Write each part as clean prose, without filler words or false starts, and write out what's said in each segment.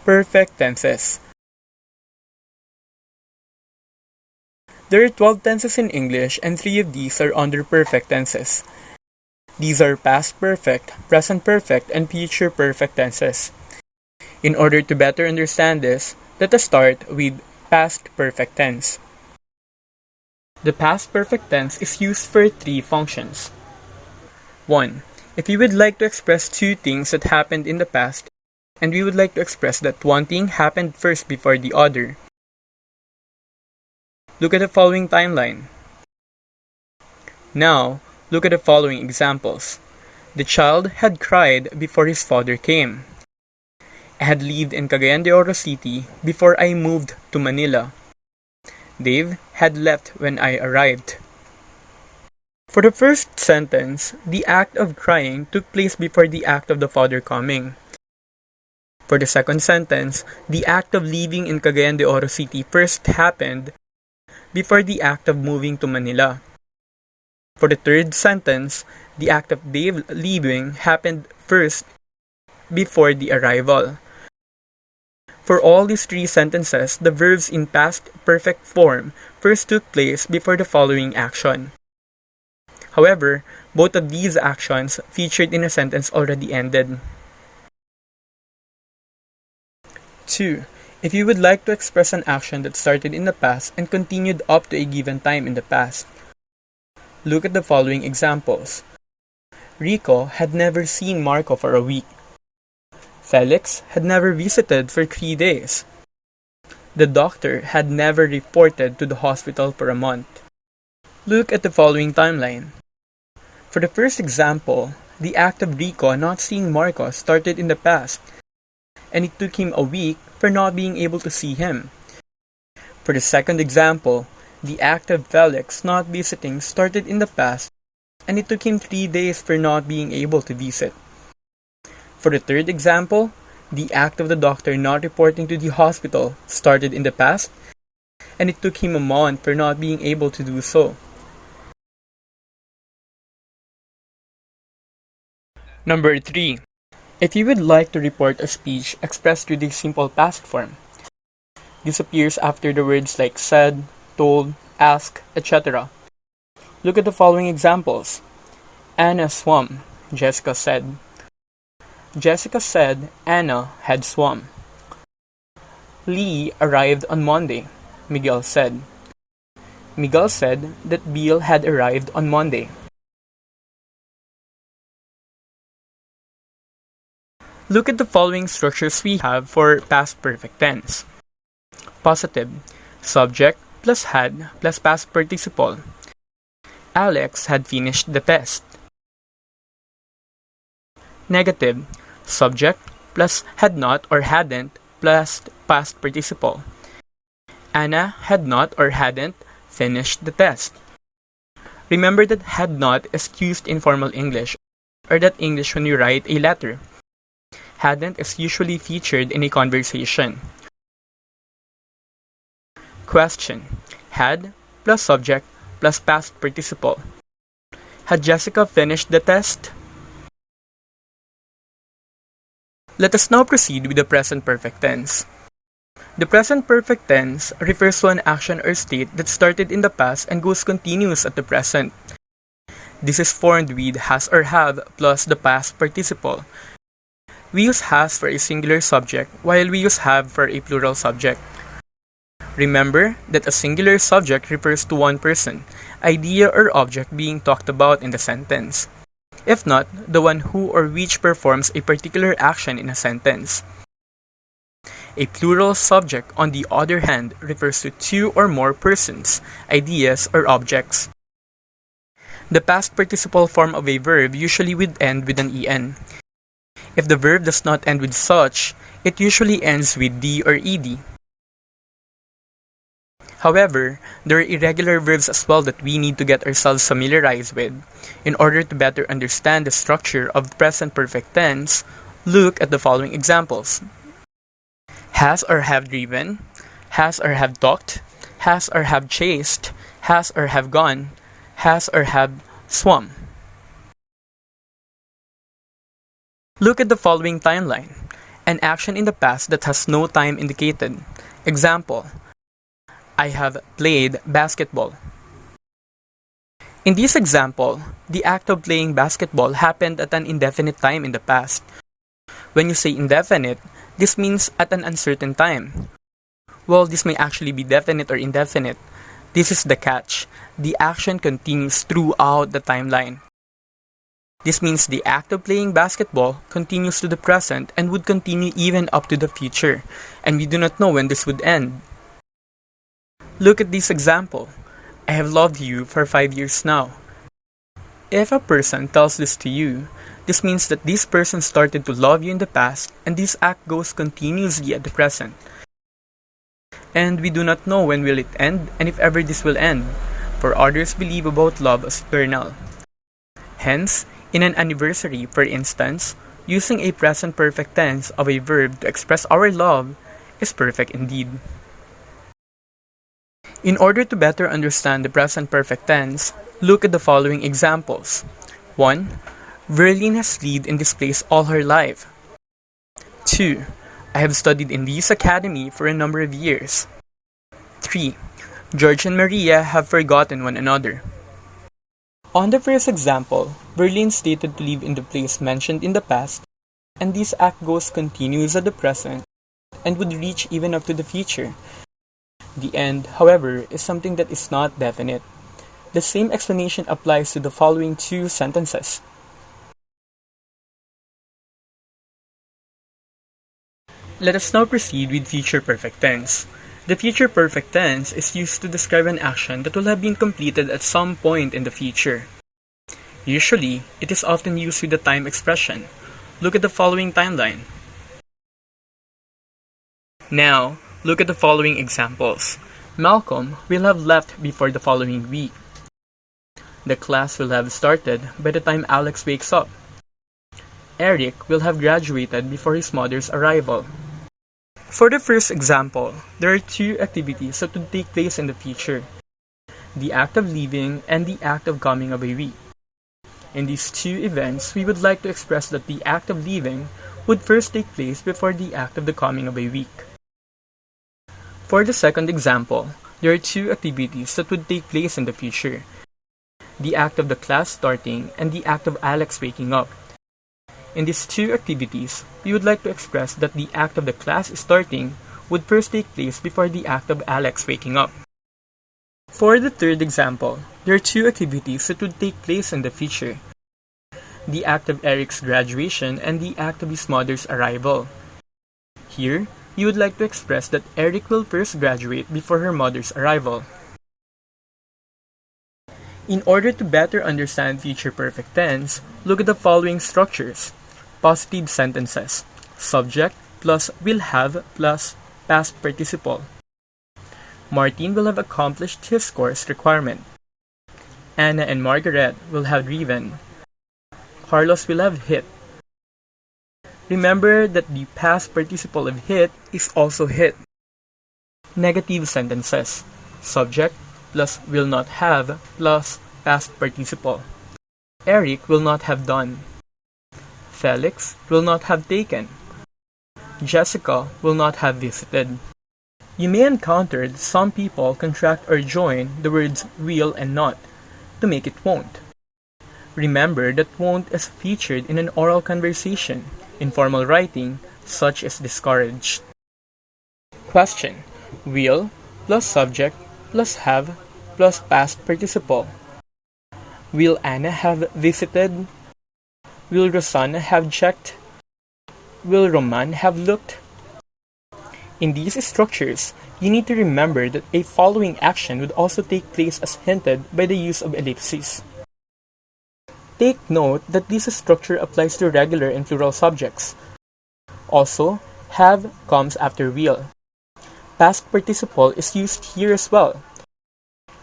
Perfect tenses. There are 12 tenses in English, and 3 of these are under perfect tenses. These are past perfect, present perfect, and future perfect tenses. In order to better understand this, let us start with past perfect tense. The past perfect tense is used for 3 functions. 1. If we would like to express 2 things that happened in the past, and we would like to express that one thing happened first before the other. Look at the following timeline. Now, look at the following examples. The child had cried before his father came. I had lived in Cagayan de Oro City before I moved to Manila. Dave had left when I arrived. For the first sentence, the act of crying took place before the act of the father coming. For the second sentence, the act of living in Cagayan de Oro City first happened before the act of moving to Manila. For the third sentence, the act of Dave leaving happened first before the arrival. For all these 3 sentences, the verbs in past perfect form first took place before the following action. However, both of these actions featured in a sentence already ended. 2. If you would like to express an action that started in the past and continued up to a given time in the past, look at the following examples. Rico had never seen Marco for a week. Felix had never visited for 3 days. The doctor had never reported to the hospital for a month. Look at the following timeline. For the first example, the act of Rico not seeing Marco started in the past, and it took him a week for not being able to see him. For the second example, the act of Felix not visiting started in the past, and it took him 3 days for not being able to visit. For the third example, the act of the doctor not reporting to the hospital started in the past, and it took him a month for not being able to do so. Number 3. If you would like to report a speech expressed with a simple past form, this appears after the words like said, told, asked, etc. Look at the following examples. Anna swam, Jessica said. Jessica said Anna had swum. Lee arrived on Monday, Miguel said. Miguel said that Bill had arrived on Monday. Look at the following structures we have for past perfect tense. Positive, subject plus had plus past participle. Alex had finished the test. Negative, subject plus had not or hadn't plus past participle. Anna had not or hadn't finished the test. Remember that had not is used in formal English, or that English when you write a letter. Hadn't is usually featured in a conversation. Question. Had plus subject plus past participle. Had Jessica finished the test? Let us now proceed with the present perfect tense. The present perfect tense refers to an action or state that started in the past and goes continuous at the present. This is formed with has or have plus the past participle. We use has for a singular subject while we use have for a plural subject. Remember that a singular subject refers to one person, idea, or object being talked about in the sentence. If not, the one who or which performs a particular action in a sentence. A plural subject, on the other hand, refers to 2 or more persons, ideas, or objects. The past participle form of a verb usually would end with an en. If the verb does not end with such, it usually ends with d or ed. However, there are irregular verbs as well that we need to get ourselves familiarized with. In order to better understand the structure of present perfect tense, look at the following examples. Has or have driven, has or have talked, has or have chased, has or have gone, has or have swum. Look at the following timeline. An action in the past that has no time indicated. Example, I have played basketball. In this example, the act of playing basketball happened at an indefinite time in the past. When you say indefinite, this means at an uncertain time. Well, this may actually be definite or indefinite. This is the catch. The action continues throughout the timeline. This means the act of playing basketball continues to the present and would continue even up to the future, and we do not know when this would end. Look at this example. I have loved you for 5 years now. If a person tells this to you, this means that this person started to love you in the past and this act goes continuously at the present. And we do not know when will it end and if ever this will end, for others believe about love as eternal. Hence, in an anniversary, for instance, using a present perfect tense of a verb to express our love is perfect indeed. In order to better understand the present perfect tense, look at the following examples. 1. Verlene has lived in this place all her life. 2. I have studied in this academy for a number of years. 3. George and Maria have forgotten one another. On the first example, Verlene stated to live in the place mentioned in the past, and this act goes continuous at the present and would reach even up to the future. The end, however, is something that is not definite. The same explanation applies to the following two sentences. Let us now proceed with future perfect tense. The future perfect tense is used to describe an action that will have been completed at some point in the future. Usually, it is often used with the time expression. Look at the following timeline. Now, look at the following examples. Malcolm will have left before the following week. The class will have started by the time Alex wakes up. Eric will have graduated before his mother's arrival. For the first example, there are two activities that would take place in the future: the act of leaving and the act of coming of a week. In these two events, we would like to express that the act of leaving would first take place before the act of the coming of a week. For the second example, there are two activities that would take place in the future: the act of the class starting and the act of Alex waking up. In these two activities, we would like to express that the act of the class starting would first take place before the act of Alex waking up. For the third example, there are two activities that would take place in the future: the act of Eric's graduation and the act of his mother's arrival. Here, you would like to express that Eric will first graduate before her mother's arrival. In order to better understand future perfect tense, look at the following structures. Positive sentences. Subject plus will have plus past participle. Martin will have accomplished his course requirement. Anna and Margaret will have driven. Carlos will have hit. Remember that the past participle of hit is also hit. Negative sentences. Subject plus will not have plus past participle. Eric will not have done. Felix will not have taken. Jessica will not have visited. You may encounter that some people contract or join the words will and not to make it won't. Remember that won't is featured in an oral conversation. In formal writing, such is discouraged. Question: will plus subject plus have plus past participle. Will Anna have visited? Will Rosanna have checked? Will Roman have looked? In these structures, you need to remember that a following action would also take place as hinted by the use of ellipses. Take note that this structure applies to regular and plural subjects. Also, have comes after will. Past participle is used here as well.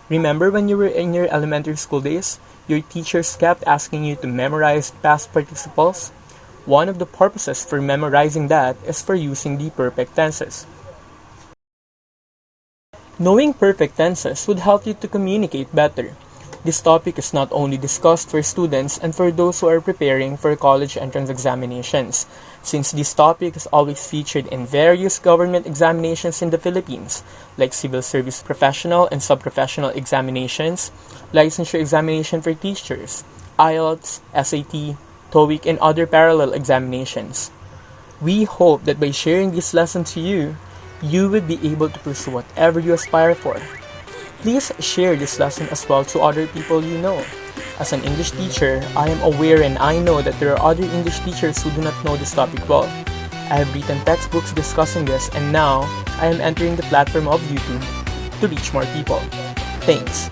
Remember when you were in your elementary school days, your teachers kept asking you to memorize past participles? One of the purposes for memorizing that is for using the perfect tenses. Knowing perfect tenses would help you to communicate better. This topic is not only discussed for students and for those who are preparing for college entrance examinations. since this topic is always featured in various government examinations in the Philippines, like civil service professional and sub-professional examinations, licensure examination for teachers, IELTS, SAT, TOEIC, and other parallel examinations. We hope that by sharing this lesson to you, you would be able to pursue whatever you aspire for. Please share this lesson as well to other people you know. As an English teacher, I am aware and I know that there are other English teachers who do not know this topic well. I have written textbooks discussing this, and now I am entering the platform of YouTube to reach more people. Thanks.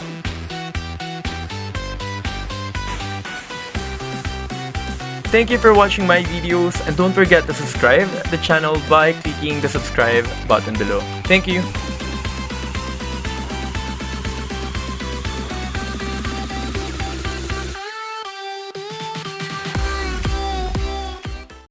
Thank you for watching my videos, and don't forget to subscribe the channel by clicking the subscribe button below. Thank you.